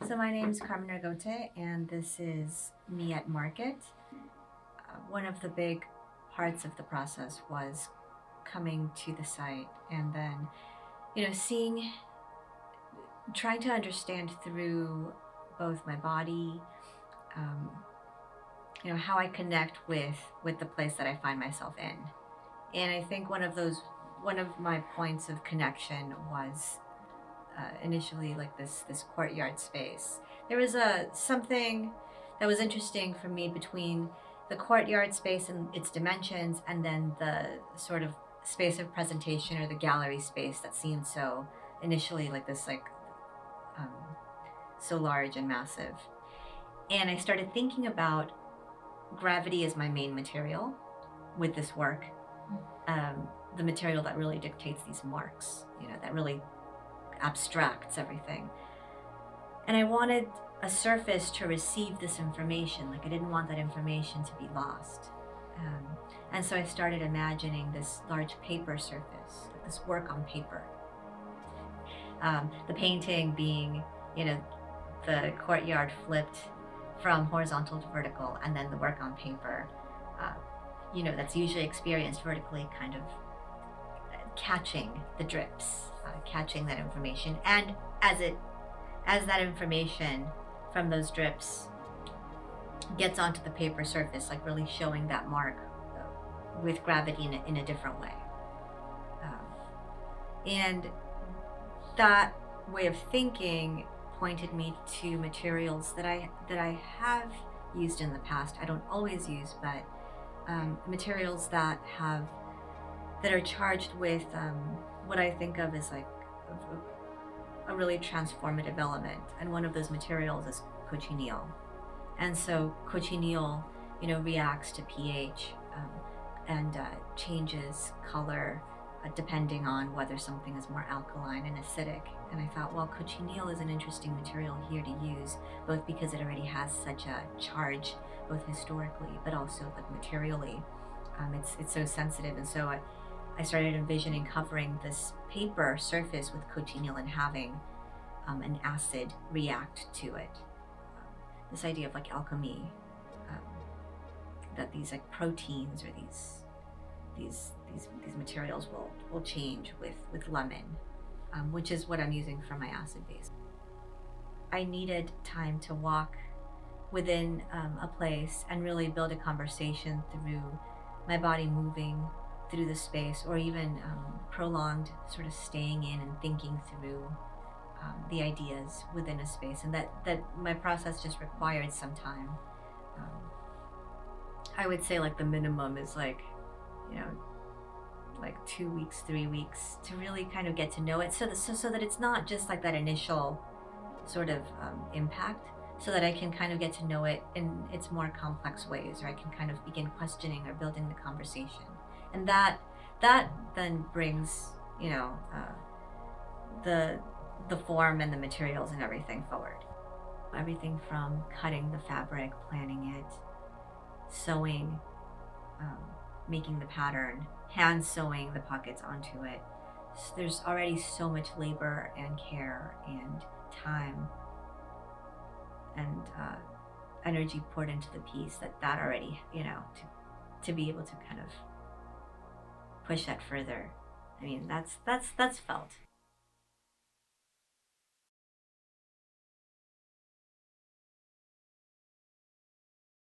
So my name is Carmen Argote, and this is me at market. One of the big parts of the process was coming to the site and then, seeing, trying to understand through both my body, um, how I connect with the place that I find myself in. And I think one of my points of connection was initially like this courtyard space. There was something that was interesting for me between the courtyard space and its dimensions, and then the sort of space of presentation or the gallery space that seemed so initially like this um, so large and massive. And I started thinking about gravity as my main material with this work. The material that really dictates these marks, that really abstracts everything. And I wanted a surface to receive this information. Like, I didn't want that information to be lost. And so I started imagining this large paper surface, like this work on paper. The painting being, the courtyard flipped from horizontal to vertical, and then the work on paper, that's usually experienced vertically, kind of catching the drips, catching that information, and as that information from those drips gets onto the paper surface, like really showing that mark with gravity in a different way. And that way of thinking pointed me to materials that I have used in the past. I don't always use, but materials that are charged with what I think of as like a really transformative element. And one of those materials is cochineal. And so cochineal, reacts to pH and changes color depending on whether something is more alkaline and acidic. And I thought, well, cochineal is an interesting material here to use, both because it already has such a charge, both historically, but also like materially. It's so sensitive. And so I started envisioning covering this paper surface with cochineal and having an acid react to it. This idea of like alchemy, that these like proteins or these materials will change with lemon, which is what I'm using for my acid base. I needed time to walk within a place and really build a conversation through my body moving through the space, or even prolonged sort of staying in and thinking through the ideas within a space, and that my process just required some time. I would say like the minimum is like 2 weeks, 3 weeks to really kind of get to know it, so that it's not just like that initial sort of impact, so that I can kind of get to know it in its more complex ways, or I can kind of begin questioning or building the conversation. And that then brings the form and the materials and everything forward. Everything from cutting the fabric, planning it, sewing, making the pattern, hand sewing the pockets onto it. So there's already so much labor and care and time and energy poured into the piece that already, to be able to kind of push that further. I mean, that's felt.